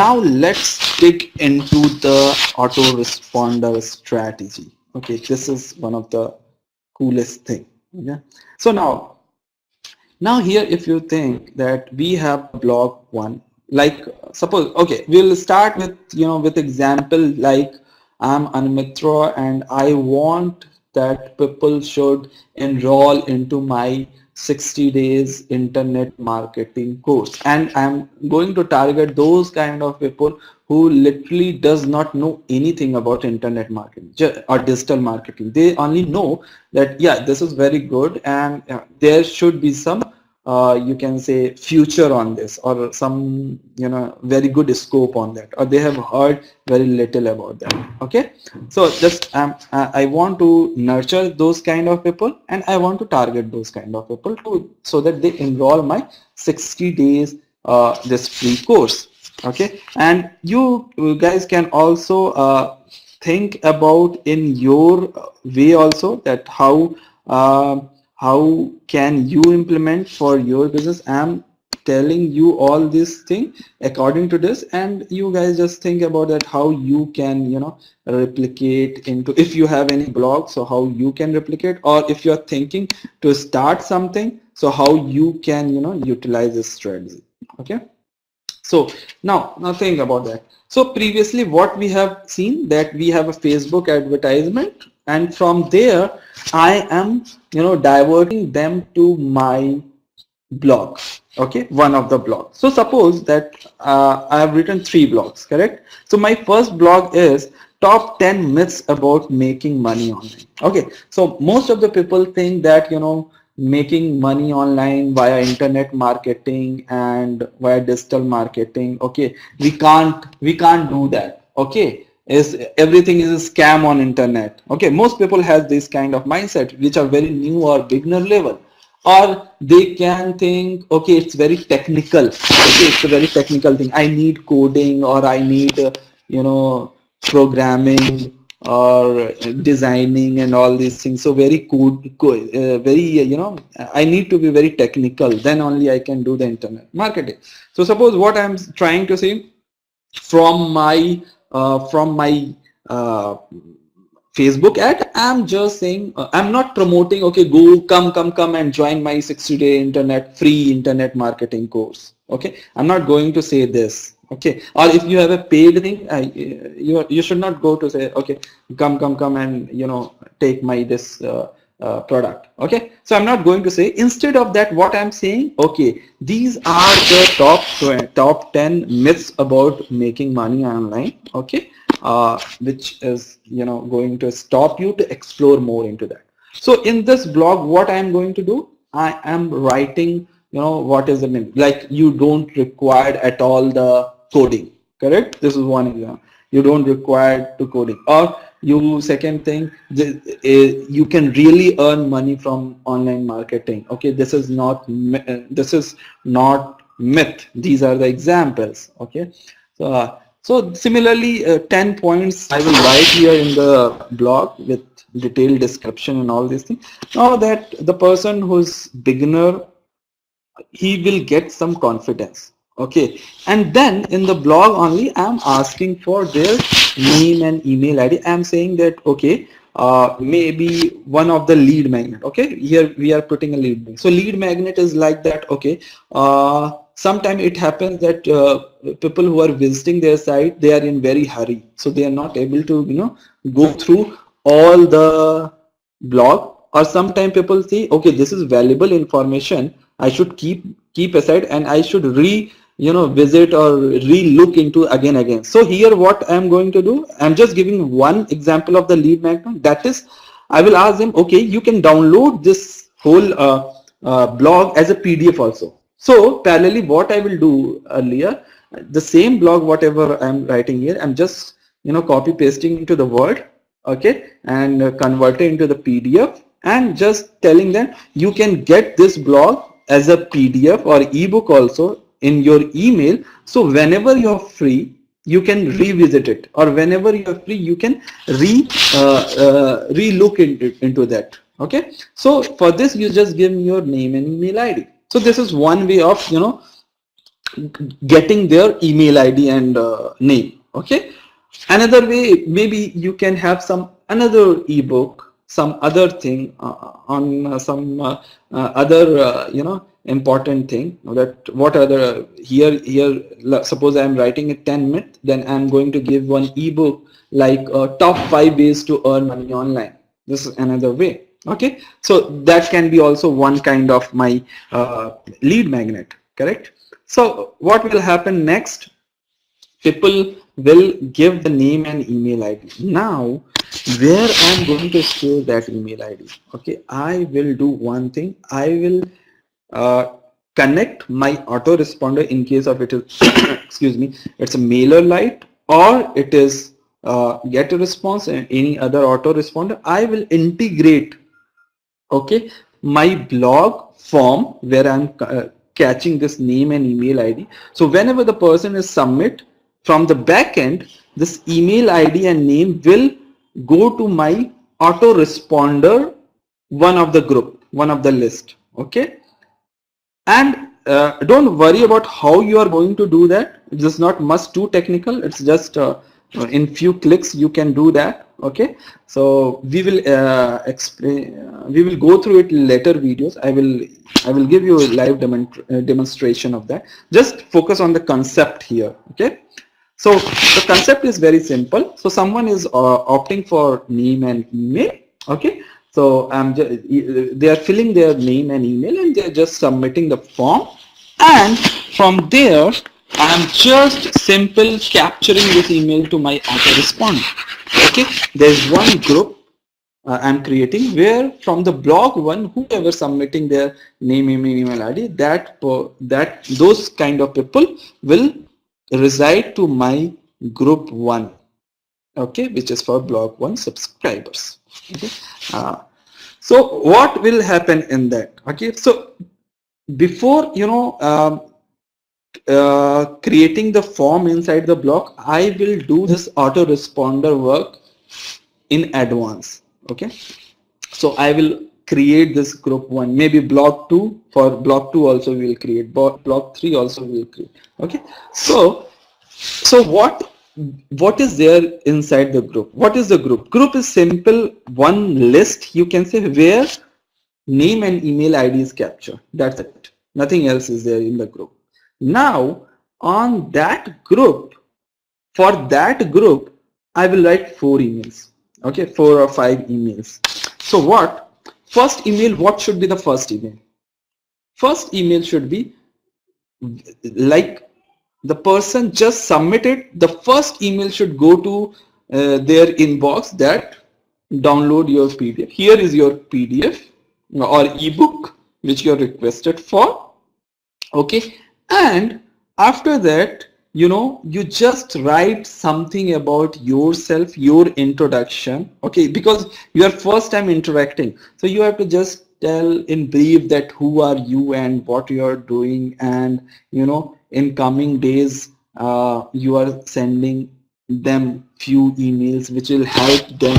now let's dig into the autoresponder strategy. Okay, this is one of the coolest thing. Yeah. So now here, if you think that we have blog one, like suppose, okay, we'll start with, with example like I'm Anmitra and I want that people should enroll into my 60 days internet marketing course. And I'm going to target those kind of people who literally does not know anything about internet marketing or digital marketing. They only know that, yeah, this is very good and there should be some you can say future on this, or some very good scope on that, or they have heard very little about that. Okay, so just I want to nurture those kind of people, and I want to target those kind of people so that they enroll my 60 days this free course. Okay, and you guys can also think about in your way also that how can you implement for your business. I'm telling you all this thing according to this, and you guys just think about that, how you can replicate into, if you have any blog, so how you can replicate, or if you're thinking to start something, so how you can utilize this strategy. Okay, so now think about that. So previously what we have seen, that we have a Facebook advertisement, and from there I am diverting them to my blog. Okay, one of the blogs. So suppose that I have written 3 blogs, correct? So my first blog is top 10 myths about making money online. Okay, so most of the people think that making money online via internet marketing and via digital marketing, okay, we can't do that. Okay, is everything is a scam on internet. Okay, most people have this kind of mindset, which are very new or beginner level, or they can think, okay, it's very technical. Okay, it's a very technical thing, I need coding, or I need programming or designing and all these things. So very very I need to be very technical, then only I can do the internet marketing. So suppose what I'm trying to say, from my Facebook ad, I'm just saying, I'm not promoting, okay, go come and join my 60-day free internet marketing course. Okay, I'm not going to say this. Okay, or if you have a paid thing, you should not go to say, okay, come and take my this product. Okay, so I'm not going to say. Instead of that, what I'm saying, okay, these are the top 10 myths about making money online. Okay, which is going to stop you to explore more into that. So in this blog, what I am going to do, I am writing what is the name, like you don't require at all the coding, correct? This is one example. You don't require to coding. Or you, second thing, you can really earn money from online marketing. Okay, this is not myth, these are the examples. Okay, so similarly 10 points I will write here in the blog with detailed description and all these things. Now that the person who's beginner, he will get some confidence. Okay, and then in the blog only I'm asking for their name and email ID. I'm saying that, okay, maybe one of the lead magnet. Okay, here we are putting a lead magnet. So lead magnet is like that. Okay, sometimes it happens that people who are visiting their site, they are in very hurry, so they are not able to go through all the blog. Or sometimes people say, okay, this is valuable information, I should keep aside, and I should visit or re-look into again. So here what I'm going to do, I'm just giving one example of the lead magnet. That is, I will ask them, okay, you can download this whole blog as a PDF also. So parallelly, what I will do earlier, the same blog, whatever I'm writing here, I'm just copy pasting into the Word, okay, and convert it into the PDF, and just telling them you can get this blog as a PDF or ebook also in your email. So whenever you're free, you can revisit it, or whenever you're free, you can re-look into that. Okay, so for this, you just give me your name and email ID. So this is one way of getting their email ID and name. Okay. Another way, maybe you can have some another ebook, some other thing on some other important thing, that what are the suppose I am writing a 10 myth, then I'm going to give one ebook like top 5 ways to earn money online. This is another way. Okay, so that can be also one kind of my lead magnet, correct? So what will happen next? People will give the name and email ID. Now, where I'm going to store that email ID? Okay, I will do one thing. I will uh, connect my autoresponder in case of it is, excuse me, it's a MailerLite or it is GetResponse and any other autoresponder. I will integrate, okay, my blog form where I'm catching this name and email ID. So whenever the person is submit from the back end, this email ID and name will go to my autoresponder, one of the group, one of the list. Okay, and don't worry about how you are going to do that. It's not much too technical. It's just in few clicks you can do that. Okay, so we will explain. We will go through it in later videos. I will give you a live demonstration of that. Just focus on the concept here. Okay, so the concept is very simple. So someone is opting for name and email. Okay, so they are filling their name and email and they are just submitting the form, and from there I'm just simple capturing this email to my autoresponder. Okay, there's one group I'm creating where from the blog one, whoever submitting their name, email ID, that those kind of people will reside to my group one. Okay, which is for blog one subscribers. Okay, so what will happen in that? Okay, so before creating the form inside the block, I will do this autoresponder work in advance. Okay, so I will create this group one, maybe block 2. For block 2 also we will create, block 3 also we will create. Okay, so what is there inside the group? What is the group? Group is simple one list, you can say, where name and email ID is captured. That's it. Nothing else is there in the group. Now on that group, for that group, I will write 4 emails. Okay, 4 or 5 emails. So what? First email, what should be the first email? First email should be like the person just submitted, the first email should go to their inbox that download your PDF. Here is your PDF or ebook which you are requested for. Okay, and after that, you just write something about yourself, your introduction. Okay, because you are first time interacting, so you have to just tell in brief that who are you and what you are doing, and in coming days you are sending them few emails which will help them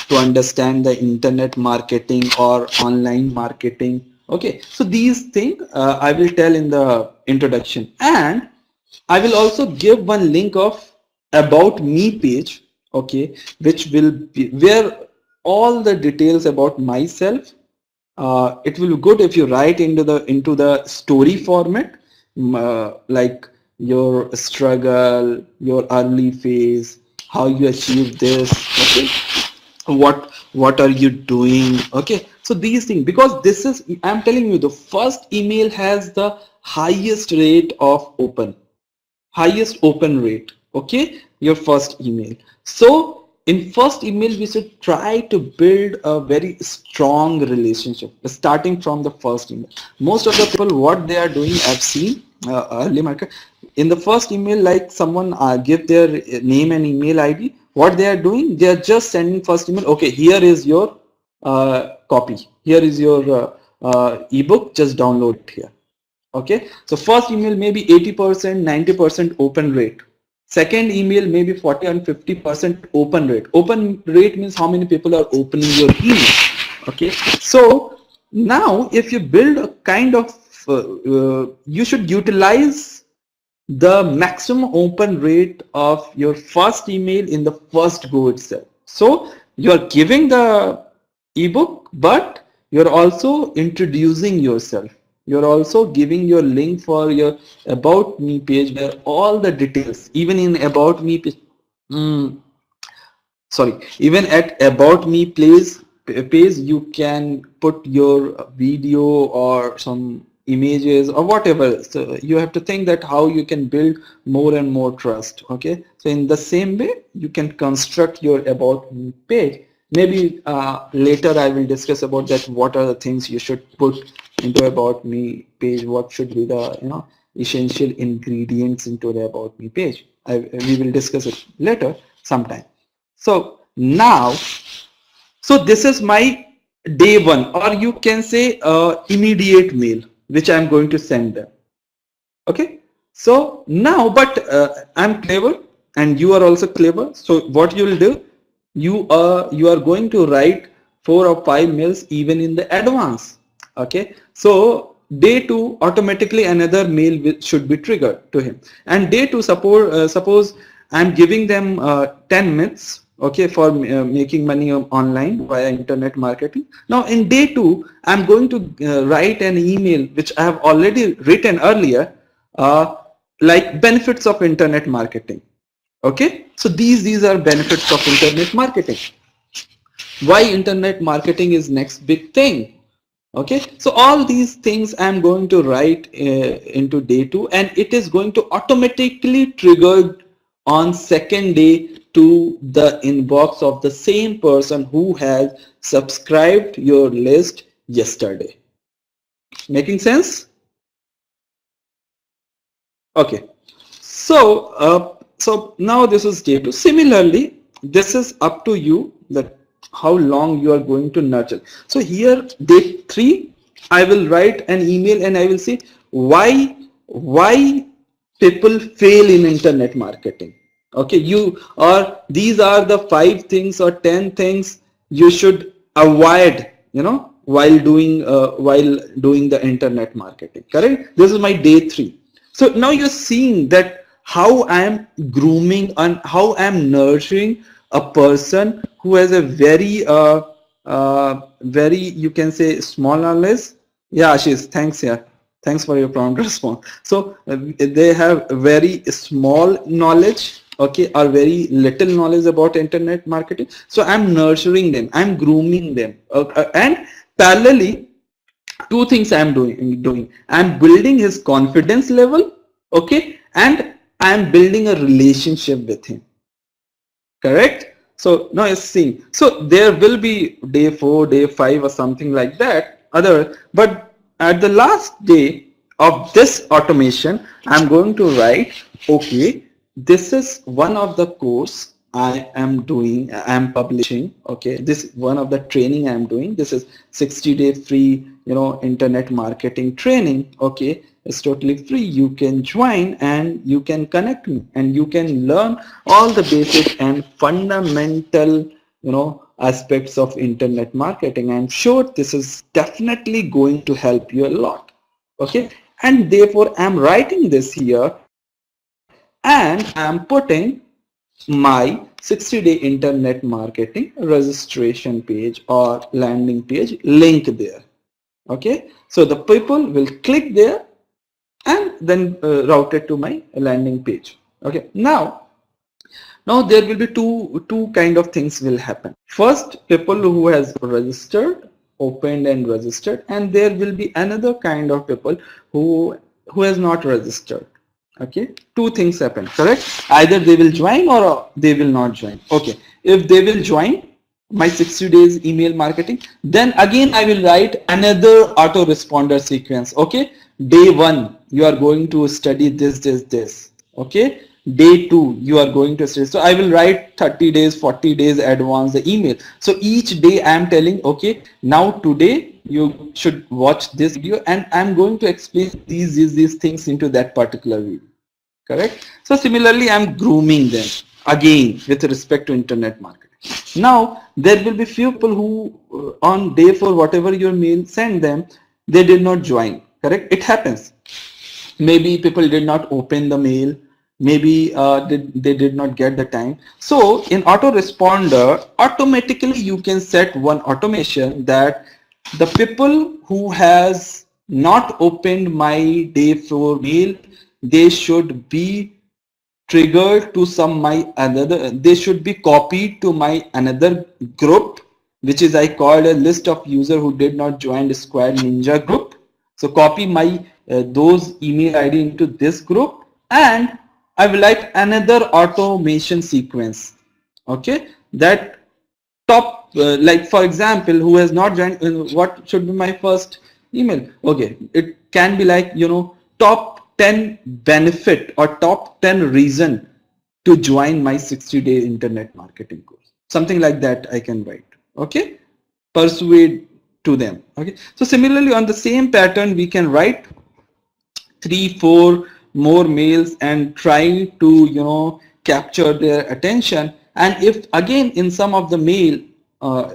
to understand the internet marketing or online marketing. Okay, so these things I will tell in the introduction, and I will also give one link of about me page. Okay, which will be where all the details about myself. It will be good if you write into the story format, like your struggle, your early phase, how you achieve this. Okay, what are you doing? Okay, so these things, because this is, I'm telling you, the first email has the highest rate of highest open rate. Okay, your first email. So in first email we should try to build a very strong relationship starting from the first email. Most of the people, what they are doing, I've seen early market, in the first email, like someone give their name and email ID, what they are doing, they are just sending first email. Okay, here is your copy, here is your ebook, just download it here. Okay, so first email maybe 80%, 90% open rate. Second email maybe 40 and 50% open rate. Open rate means how many people are opening your email. Okay, so now if you build a kind of you should utilize the maximum open rate of your first email in the first go itself. So you are giving the ebook, but you're also introducing yourself. You're also giving your link for your about me page where all the details, even in about me page, sorry, even at about me page you can put your video or some images or whatever. So you have to think that how you can build more and more trust. Okay, so in the same way you can construct your about me page. Maybe later I will discuss about that, what are the things you should put into about me page, what should be the essential ingredients into the about me page. We will discuss it later sometime. So now, so this is my day one, or you can say immediate mail, which I'm going to send them. Okay. So now, but I'm clever and you are also clever. So what you will do, you are going to write 4 or 5 mails even in the advance. Okay. So day two, automatically another mail should be triggered to him. And day two, suppose I'm giving them 10 minutes, okay, for making money online via internet marketing. Now in day two, I'm going to write an email which I have already written earlier, uh, like benefits of internet marketing. Okay, so these are benefits of internet marketing. Why internet marketing is next big thing. Okay, so all these things I'm going to write into day two, and it is going to automatically triggered on second day to the inbox of the same person who has subscribed your list yesterday. Making sense? Okay. So, so now this is day two. Similarly, this is up to you that how long you are going to nurture. So here, day three, I will write an email and I will say why people fail in internet marketing. Okay, these are the 5 things or 10 things you should avoid, while doing the internet marketing. Correct? This is my day three. So now you're seeing that how I am grooming and how I am nurturing a person who has a very, you can say, small knowledge. Yeah, Ashish, thanks. Yeah, thanks for your prompt response. So they have very small knowledge, okay, or very little knowledge about internet marketing. So I'm nurturing them, I'm grooming them, and parallelly, two things I'm doing. I'm building his confidence level, okay, and I'm building a relationship with him. Correct? So now it's seeing. So there will be day 4, day 5 or something like that. But at the last day of this automation, I'm going to write, okay, this is one of the course I'm publishing. Okay, this is one of the training I'm doing. This is 60-day free, internet marketing training. Okay, it's totally free. You can join and you can connect me and you can learn all the basic and fundamental, aspects of internet marketing. I'm sure this is definitely going to help you a lot. Okay, and therefore I'm writing this here and I'm putting my 60-day internet marketing registration page or landing page link there. Okay, so the people will click there and then routed to my landing page. Okay, now there will be two kind of things will happen. First, people who has registered, opened and registered, and there will be another kind of people who has not registered. Okay, two things happen, correct? Either they will join or they will not join. Okay, if they will join my 60 days email marketing, then again I will write another autoresponder sequence. Okay, day 1 you are going to study this. Okay, day 2 you are going to study. So I will write 30 days, 40 days advance the email. So each day I am telling, okay, now today you should watch this video and I'm going to explain these things into that particular video. Correct? So similarly, I'm grooming them again with respect to internet marketing. Now, there will be few people who on day 4, whatever your mail send them, they did not join. Correct? It happens. maybe people did not open the mail, maybe they did not get the time. So in autoresponder, automatically you can set one automation that the people who has not opened my day 4 mail, they should be triggered to some my another, they should be copied to my another group, which is I called a list of user who did not join the Square Ninja group. So copy my those email ID into this group, and I will write another automation sequence. Okay, that top like for example, who has not joined, what should be my first email? Okay, it can be like, you know, top 10 benefit or top 10 reason to join my 60-day internet marketing course, something like that I can write. Okay, persuade to them. Okay, so similarly on the same pattern we can write 3 4 more mails and try to, you know, capture their attention. And if again in some of the mail, I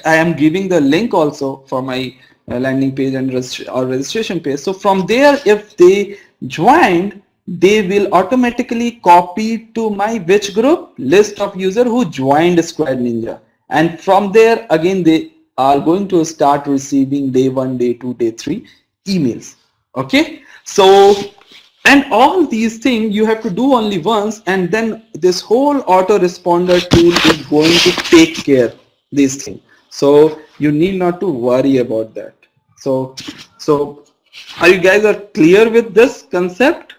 am giving the link also for my landing page and registration page, so from there if they joined, they will automatically copy to my which group, list of user who joined Square Ninja, and from there again they are going to start receiving day 1, day 2, day 3 emails. Okay, so, and all these things you have to do only once, and then this whole autoresponder tool is going to take care these things. So you need not to worry about that. So are you guys are clear with this concept?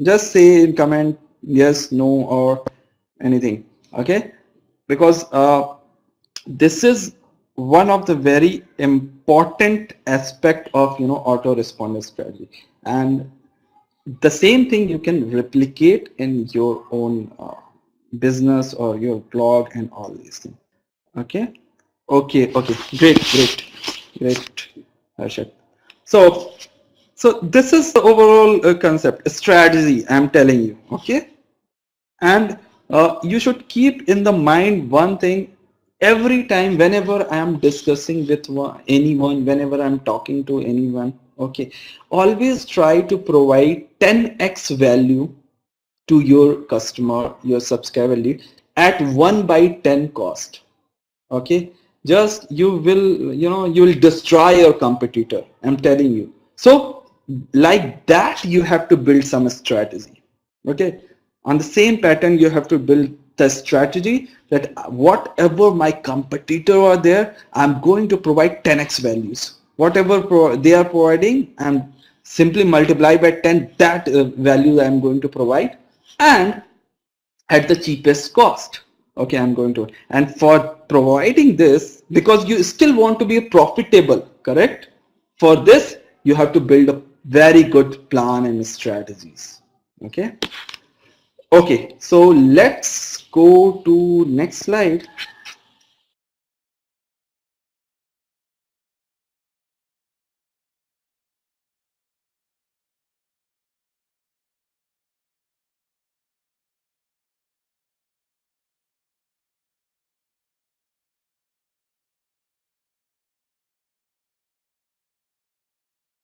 Just say in comment yes, no, or anything. Okay, because this is one of the very important aspect of, you know, autoresponder strategy, and the same thing you can replicate in your own business or your blog and all these things. Okay, okay, great, Harshit. So this is the overall concept strategy I'm telling you. Okay, and you should keep in the mind one thing every time whenever I am discussing with anyone, whenever I'm talking to anyone. Okay, always try to provide 10x value to your customer, your subscriber lead at 1 by 10 cost. Okay, just you will, you know, you will destroy your competitor, I'm telling you. So like that you have to build some strategy. Okay, on the same pattern you have to build the strategy that whatever my competitor are there, I'm going to provide 10x values. Whatever they are providing, I'm simply multiply by 10 that value I'm going to provide, and at the cheapest cost. Okay, I'm going to, and for providing this, because you still want to be profitable, correct? For this you have to build a very good plan and strategies. Okay, so let's go to next slide.